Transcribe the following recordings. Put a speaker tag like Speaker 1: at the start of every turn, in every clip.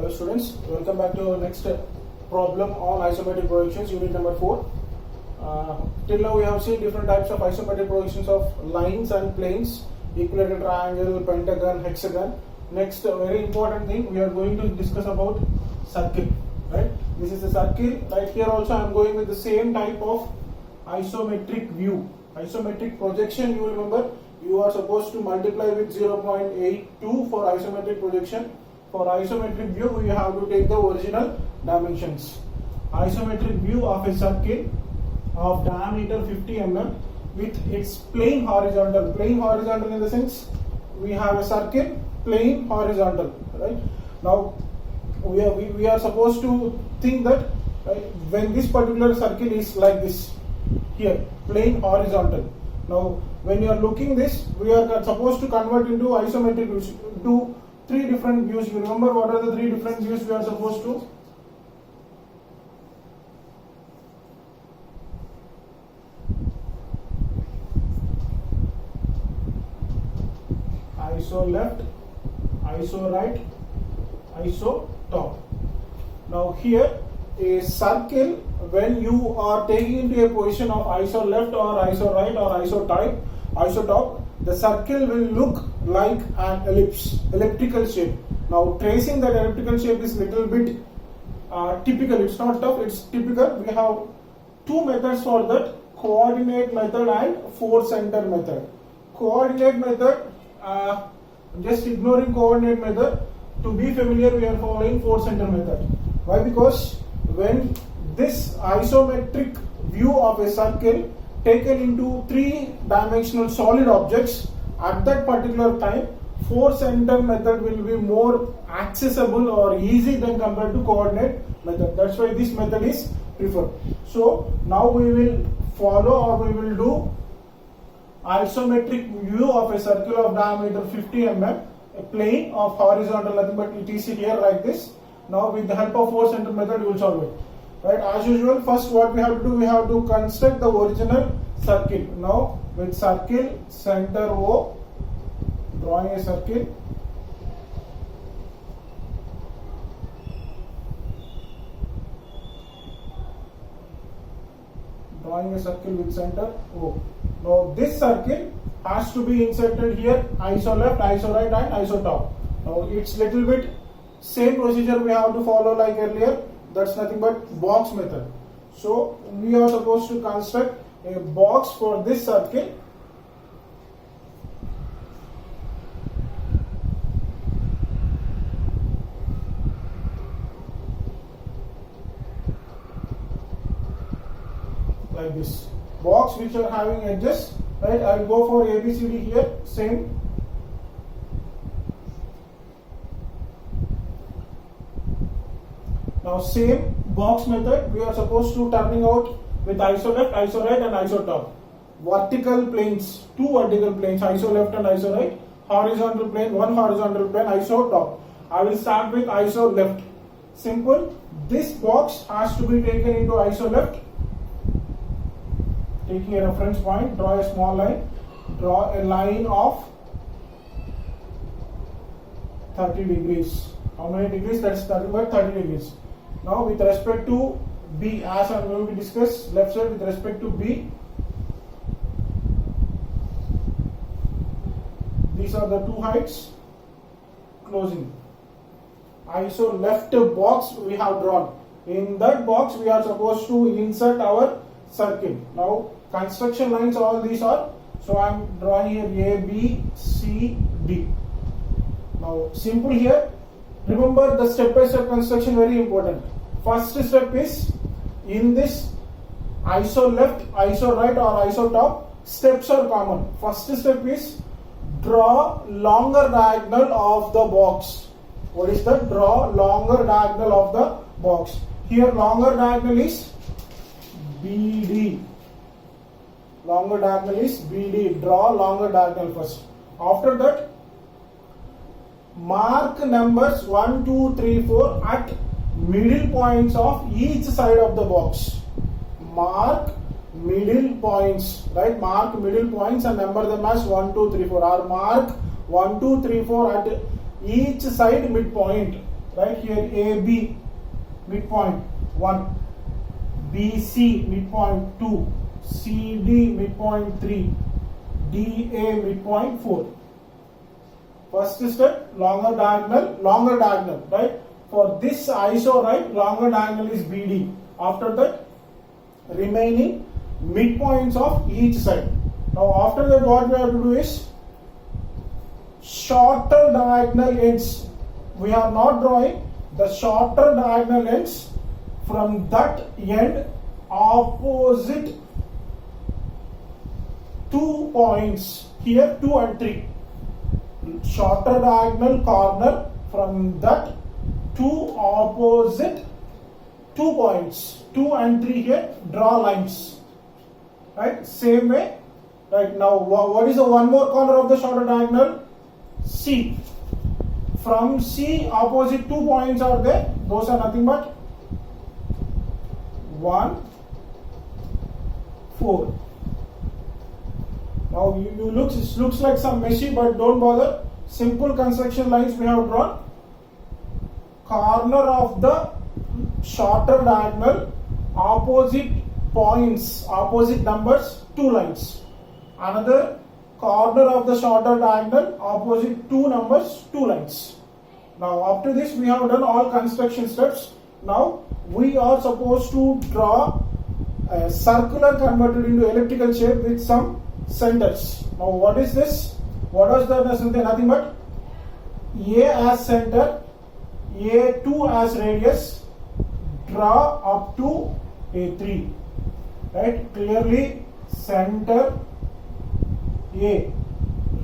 Speaker 1: Hello students, welcome back to our next problem on isometric projections, unit number 4. Till now we have seen different types of isometric projections of lines and planes, equilateral triangle, pentagon, hexagon. Next, very important thing, we are going to discuss about circle. Right? This is a circle. Right here also I am going with the same type of isometric view. Isometric projection, you remember, you are supposed to multiply with 0.82 for isometric projection. For isometric view, we have to take the original dimensions. Isometric view of a circle of diameter 50 mm with its plane horizontal. Plane horizontal in the sense, we have a circle, plane horizontal. Right? Now, we are supposed to think that when this particular circle is like this, here, plane horizontal. Now, when you are looking this, we are supposed to convert into isometric views, do three different views. You remember what are the three different views we are supposed to? Iso left, iso right, iso top. Now here a circle, when you are taking into a position of iso left or iso right or iso top, the circle will look like an elliptical shape. Now tracing that elliptical shape is little bit typical. It's not tough, it's typical. We have two methods for that: coordinate method and force center method. Coordinate method, just ignoring coordinate method. To be familiar, we are following force center method. Why? Because when this isometric view of a circle taken into three-dimensional solid objects, at that particular time, force center method will be more accessible or easy than compared to coordinate method. That's why this method is preferred. So now we will follow, or we will do isometric view of a circle of diameter 50 mm, a plane of horizontal, nothing but it is here like this. Now with the help of force center method we will solve it. Right, as usual, first what we have to do, we have to construct the original circle. Now with circle, center O, drawing a circle. Drawing a circle with center O. Now this circle has to be inserted here, iso left, iso right and iso top. Now it's little bit same procedure we have to follow like earlier. That's nothing but box method. So we are supposed to construct a box for this circle. Like this. Box which are having edges. Right, I will go for ABCD here, same. Now same box method, we are supposed to turning out with iso left, iso right and iso top. Vertical planes, two vertical planes, iso left and iso right. Horizontal plane, one horizontal plane, iso top. I will start with iso left. Simple. This box has to be taken into iso left. Taking a reference point, draw a small line. Draw a line of 30 degrees. How many degrees? That's nothing but 30 degrees. Now with respect to B, as I am going to discuss, left side with respect to B, these are the two heights. Closing. Iso left box we have drawn. In that box we are supposed to insert our circle. Now construction lines, all these are. So I am drawing here A, B, C, D. Now simple here. Remember the step-by-step construction, very important. First step is, in this iso left, iso right or iso top, steps are common. First step is draw longer diagonal of the box. What is that? Draw longer diagonal of the box. Here longer diagonal is BD. Longer diagonal is BD. Draw longer diagonal first. After that, mark numbers 1, 2, 3, 4 at middle points of each side of the box. Mark middle points, right? Mark middle points and number them as 1, 2, 3, 4. Or mark 1, 2, 3, 4 at each side midpoint. right? Here AB midpoint 1, BC midpoint 2, CD midpoint 3, DA midpoint 4. First step, longer diagonal, right? For this iso, right, longer diagonal is BD. After that, remaining midpoints of each side. Now after that, what we have to do is shorter diagonal ends. We are not drawing the shorter diagonal ends from that end opposite 2 points, here 2 and 3. Shorter diagonal corner from that 2 opposite 2 points, 2 and 3 here, draw lines, right? Same way, right? Now what is the one more corner of the shorter diagonal? C. From C opposite 2 points are there, those are nothing but 1, 4. Now it looks like some messy, but don't bother. Simple construction lines we have drawn. Corner of the shorter diagonal, opposite points, opposite numbers, 2 lines. Another corner of the shorter diagonal, opposite 2 numbers, 2 lines. Now up to this we have done all construction steps. Now we are supposed to draw a circular converted into elliptical shape with some centers. Now what is this? What was the center? Nothing but A as center, A2 as radius, draw up to A3, right? Clearly center A,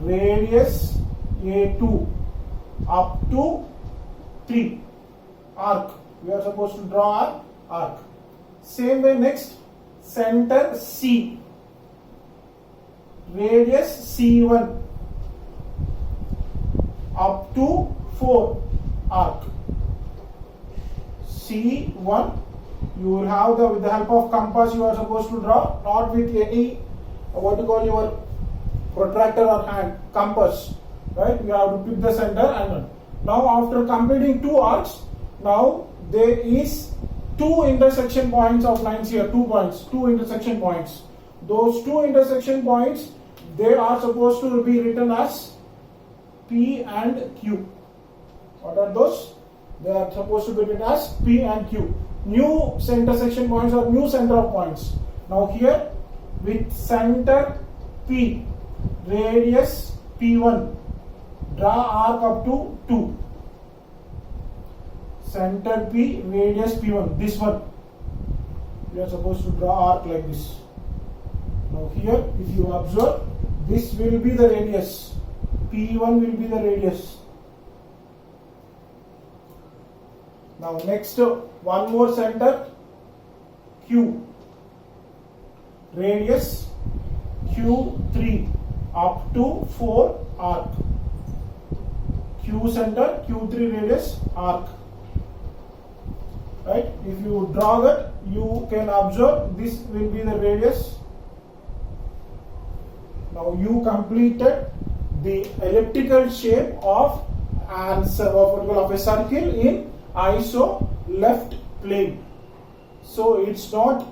Speaker 1: radius A2, up to 3, arc. We are supposed to draw an arc. Same way next, center C, radius C1, up to 4, arc. C1, you will have with the help of compass you are supposed to draw, not with any your protractor or hand, compass, right? You have to pick the center and run. Now after completing 2 arcs, now there is 2 intersection points of lines here, 2 points, 2 intersection points. Those 2 intersection points, they are supposed to be written as P and Q. What are those? They are supposed to be written as P and Q. New intersection points or new center of points. Now here with center P, radius P1, draw arc up to 2. Center P, radius P1, this one. We are supposed to draw arc like this. Now here, if you observe, this will be the radius. P1 will be the radius. Now next, one more center, Q, radius Q3, up to 4, arc. Q center, Q3 radius, arc. Right? If you draw that, you can observe this will be the radius. Now you completed the elliptical shape of a circle in iso left plane. So it's not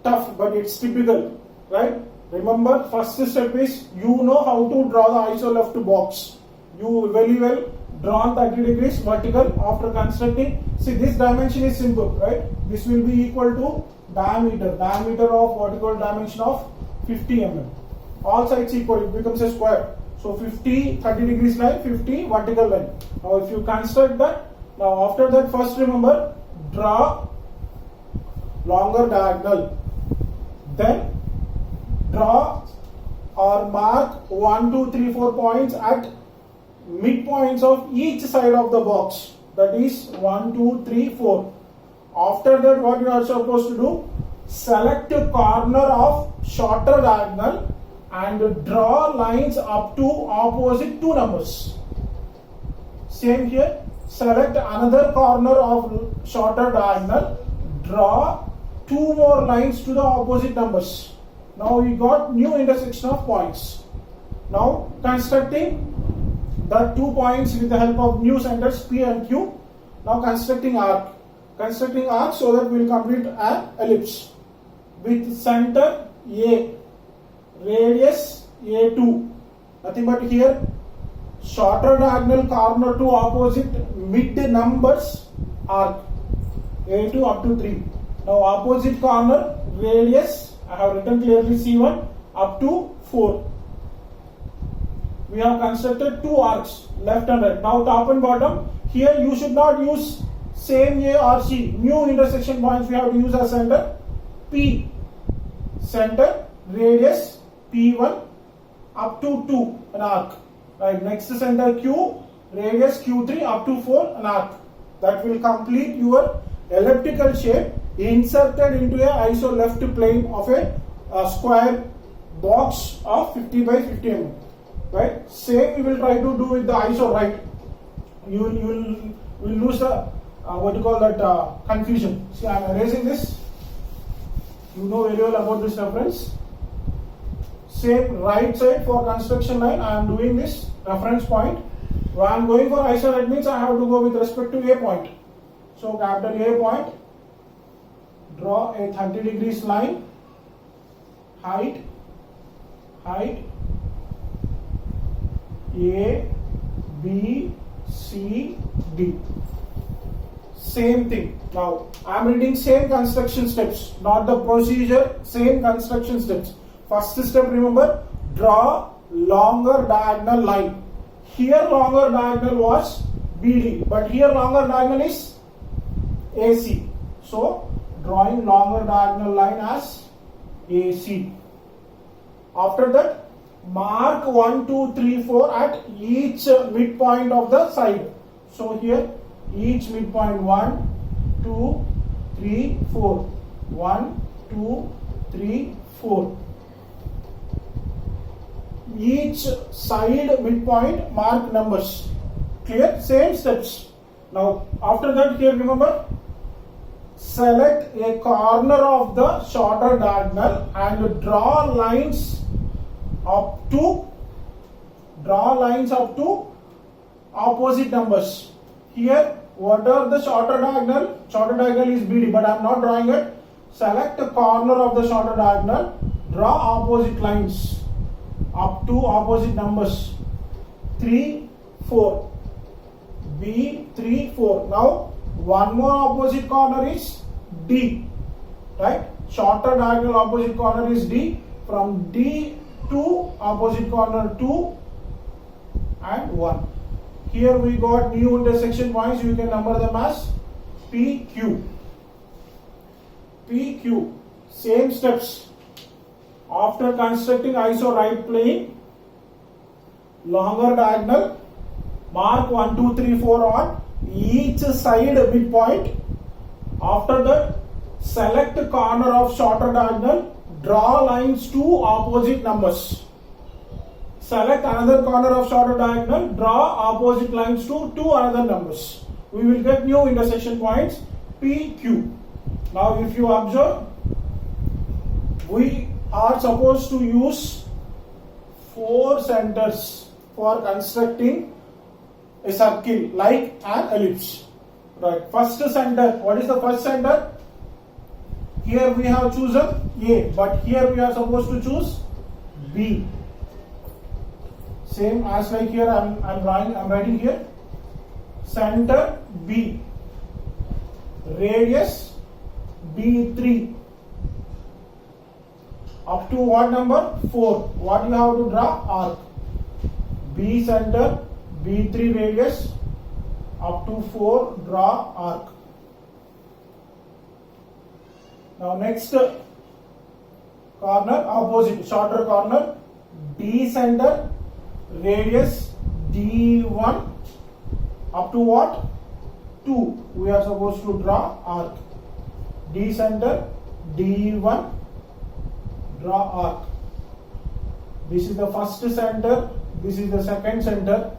Speaker 1: tough, but it's typical, right? Remember, first step is you know how to draw the iso left box. You very well drawn 30 degrees vertical after constructing. See, this dimension is simple, right? This will be equal to diameter of vertical dimension of 50 mm. All sides equal, it becomes a square. So 50 30 degrees line, 50 vertical line. Now if you construct that, now after that, first remember, draw longer diagonal, then draw or mark 1, 2, 3, 4 points at midpoints of each side of the box. That is 1, 2, 3, 4. After that, what you are supposed to do? Select a corner of shorter diagonal and draw lines up to opposite 2 numbers. Same here. Select another corner of shorter diagonal. Draw 2 more lines to the opposite numbers. Now we got new intersection of points. Now constructing the 2 points with the help of new centers P and Q. Now constructing arc. Constructing arc so that we will complete an ellipse with center A, radius A2. Nothing but here shorter diagonal corner to opposite mid numbers arc A2 up to 3. Now opposite corner radius, I have written clearly C1 up to 4. We have constructed two arcs, left and right. Now top and bottom. Here you should not use same A or C. New intersection points we have to use as center P. Center radius P1 up to 2, an arc. Right. Next center Q, radius Q3 up to 4, an arc. That will complete your elliptical shape inserted into a iso left plane of a square box of 50 by 50 mm. Right. Same we will try to do with the iso right. You will lose the confusion. See, I am erasing this. You know very well about this reference. Same right side for construction line. I am doing this reference point. When I am going for iso right means I have to go with respect to A point. So capital A point. Draw a 30 degrees line. Height. A, B, C, D. Same thing. Now I am reading same construction steps, not the procedure, same construction steps. First step, remember, draw longer diagonal line. Here longer diagonal was BD, but here longer diagonal is AC. So drawing longer diagonal line as AC. After that, mark 1, 2, 3, 4 at each midpoint of the side. So here each midpoint 1, 2, 3, 4. 1, 2, 3, 4. Each side midpoint mark numbers. Clear? Same steps. Now after that, here remember, select a corner of the shorter diagonal and draw lines up to opposite numbers. Here, what are the shorter diagonal? Shorter diagonal is BD, but I am not drawing it. Select a corner of the shorter diagonal, draw opposite lines up to opposite numbers 3, 4. B, 3, 4. Now one more opposite corner is D. Right? Shorter diagonal opposite corner is D. From D to opposite corner 2 and 1. Here we got new intersection points. You can number them as PQ. PQ. Same steps. After constructing iso right plane, longer diagonal, mark 1, 2, 3, 4 on each side midpoint. After that, select a corner of shorter diagonal, draw lines to opposite numbers. Select another corner of shorter diagonal, draw opposite lines to two another numbers. We will get new intersection points PQ. Now if you observe, we are supposed to use 4 centers for constructing a circle like an ellipse. Right. First center. What is the first center? Here we have chosen A, but here we are supposed to choose B. Same as like here I'm writing here. Center B. Radius B3. Up to what number? 4. What you have to draw? Arc. B center, B3 radius, up to 4, draw arc. Now next corner, opposite, shorter corner, D center, radius D1, up to what? 2. We are supposed to draw arc. D center, D1, draw arc. This is the first center, this is the second center.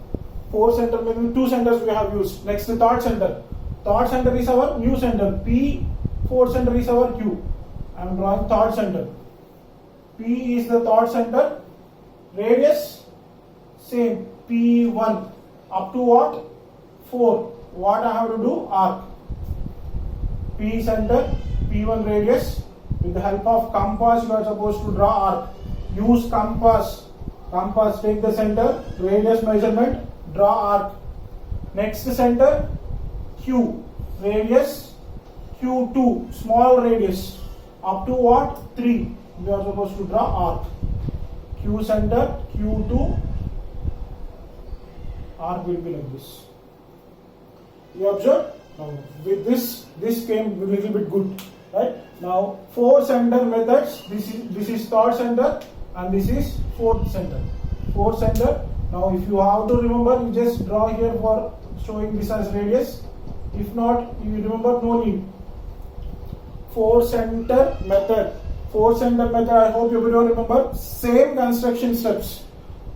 Speaker 1: 4 center, maybe 2 centers we have used. Next, the third center. Third center is our new center. P, 4 center is our Q. I am drawing third center. P is the third center. Radius, same. P1. Up to what? 4. what I have to do? Arc. P center, P1 radius. With the help of compass, you are supposed to draw arc. Use compass. Compass, take the center, radius measurement, draw arc. Next center, Q, radius, Q2, small radius. Up to what? 3. You are supposed to draw arc. Q center, Q2, arc will be like this. You observe? Now with this came a little bit good, right? Now 4 center methods. This is third center and this is fourth center. 4 center. Now if you have to remember, you just draw here for showing this as radius. If not, you remember, no need. 4 center method. 4 center method, I hope everyone remember. Same construction steps,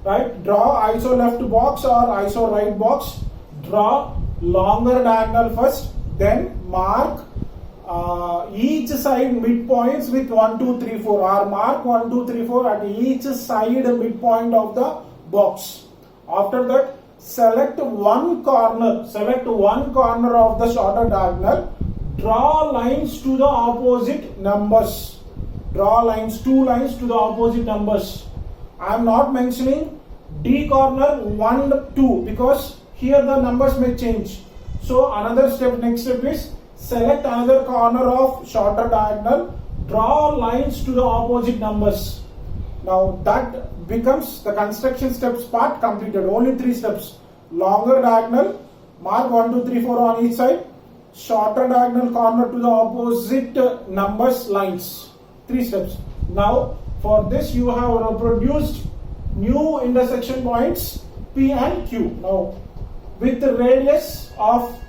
Speaker 1: right? Draw iso left box or iso right box. Draw longer diagonal first, then mark each side midpoints with 1, 2, 3, 4, or mark 1, 2, 3, 4 at each side midpoint of the box. After that, select one corner of the shorter diagonal. Draw lines to the opposite numbers. Draw lines, 2 lines to the opposite numbers. I am not mentioning D corner 1, 2 because here the numbers may change. So another step, next step is select another corner of shorter diagonal. Draw lines to the opposite numbers. Now that becomes the construction steps part completed. Only 3 steps. Longer diagonal, mark 1, 2, 3, 4 on each side. Shorter diagonal corner to the opposite numbers lines. 3 steps. Now for this you have reproduced new intersection points P and Q. Now with the radius of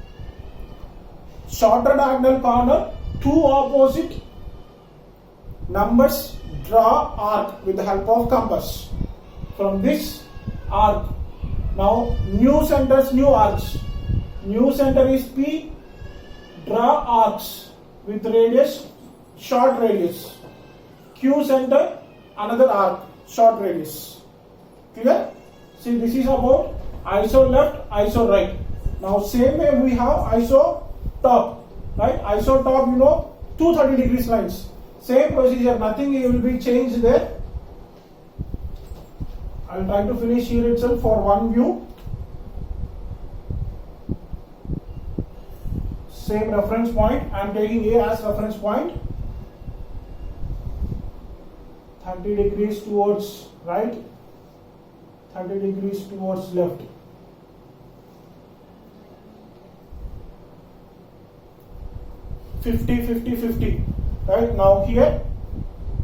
Speaker 1: shorter diagonal corner, 2 opposite numbers, draw arc with the help of compass. From this arc, now new centers, new arcs. New center is P, draw arcs with radius, short radius. Q center, another arc, short radius. Clear? See, this is about iso left, iso right. Now same way we have iso top, right? Iso top, 230 degrees lines. Same procedure, nothing will be changed there. I will try to finish here itself for one view. Same reference point, I am taking A as reference point. 30 degrees towards right, 30 degrees towards left. $50, right? Now here,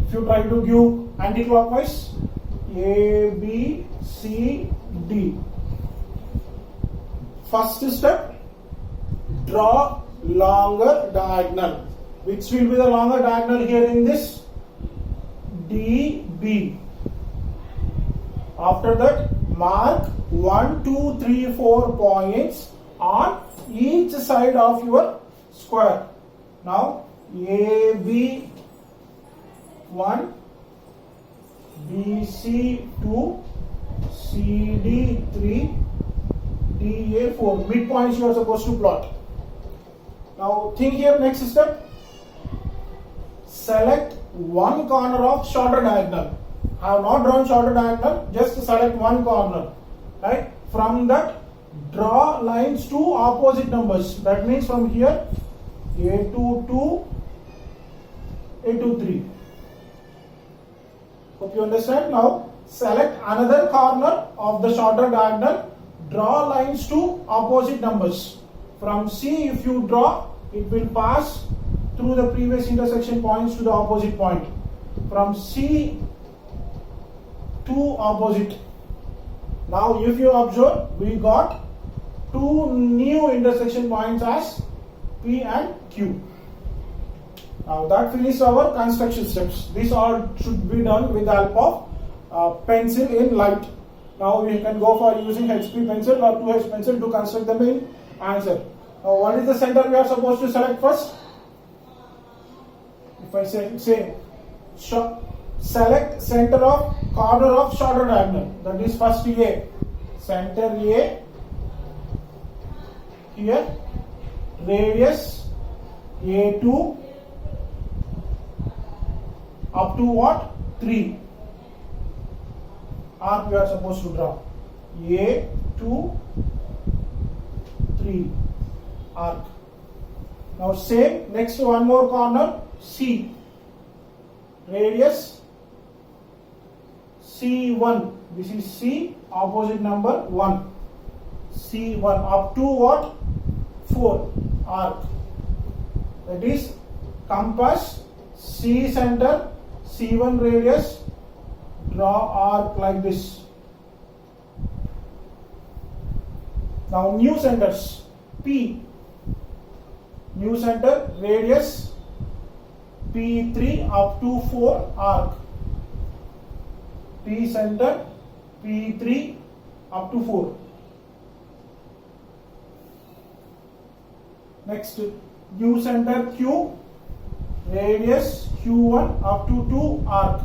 Speaker 1: if you try to give anti-clockwise, A, B, C, D. First step, draw longer diagonal. Which will be the longer diagonal here in this? D, B. After that, mark 1, 2, 3, 4 points on each side of your square. Now, AB 1, BC 2, CD 3, DA 4. Midpoints you are supposed to plot. Now, think here, next step. Select one corner of shorter diagonal. I have not drawn shorter diagonal, just select one corner. Right? From that, draw lines to opposite numbers. That means from here, A2 to A2 3. Hope you understand. Now select another corner of the shorter diagonal. Draw lines to opposite numbers. From C, if you draw, it will pass through the previous intersection points to the opposite point. From C to opposite. Now if you observe, we got 2 new intersection points as P and Q. Now that finishes our construction steps. These all should be done with the help of pencil in light. Now we can go for using HP pencil or 2H pencil to construct the main answer. Now what is the center we are supposed to select first? If I say select center of corner of shorter diagonal, that is first A. Center A. here radius A2 up to what? 3 arc we are supposed to draw. A2 3 arc. Now same, next one more corner C, radius C1, this is C, opposite number 1, C1 up to what? 4 arc. That is compass C center, C1 radius, draw arc like this. Now new centers P, new center radius P3 up to 4 arc. P center P3 up to 4. Next new center Q, radius Q1 up to 2 arc.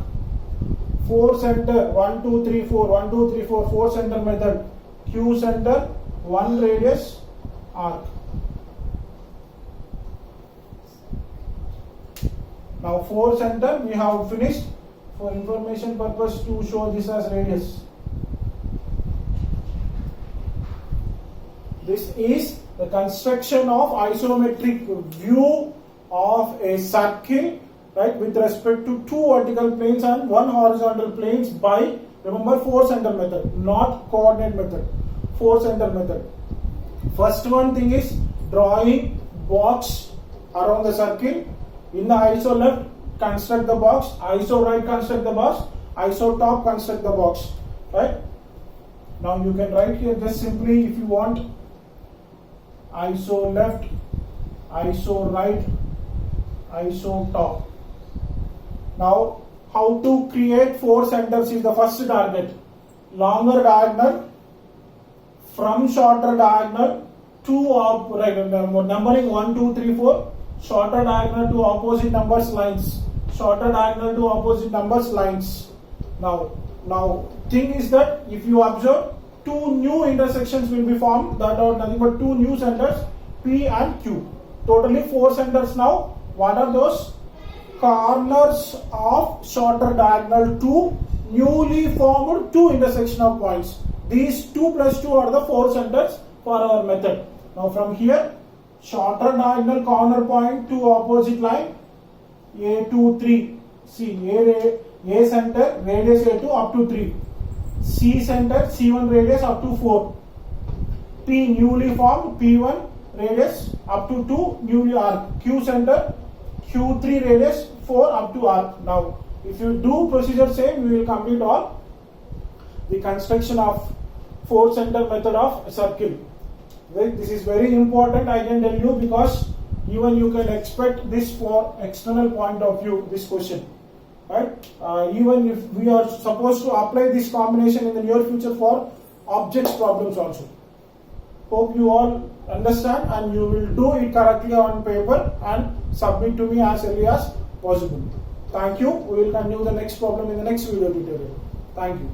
Speaker 1: 4 center 1 2 3 4 1 2 3 4 4 center method. Q center 1 radius arc. Now 4 center we have finished. For information purpose to show this as radius. This is the construction of isometric view of a circle, right, with respect to 2 vertical planes and 1 horizontal planes by, remember, 4 center method, not coordinate method, 4 center method. First one thing is drawing box around the circle. In the iso left, construct the box, iso right, construct the box, iso top, construct the box, right? Now you can write here just simply, if you want, iso left, iso right, iso top. Now how to create 4 centers is the first target. Longer diagonal from shorter diagonal to numbering 1 2 3 4, shorter diagonal to opposite numbers lines, shorter diagonal to opposite numbers lines. Now thing is that if you observe, 2 new intersections will be formed, that are nothing but 2 new centers P and Q. Totally 4 centers now. What are those? Corners of shorter diagonal to newly formed 2 intersectional points. These 2 plus 2 are the 4 centers for our method. Now from here, shorter diagonal corner point to opposite line A2 3. See A center radius A2 up to 3. C center C1 radius up to 4. P newly formed P1 radius up to 2 newly arc. Q center Q3 radius 4 up to arc. Now if you do procedure same, we will complete all the construction of 4 center method of a circle. Right? This is very important, I can tell you, because even you can expect this for external point of view, this question. Right? Even if we are supposed to apply this combination in the near future for objects problems also. Hope you all understand and you will do it correctly on paper and submit to me as early as possible. Thank you. We will continue the next problem in the next video tutorial. Thank you.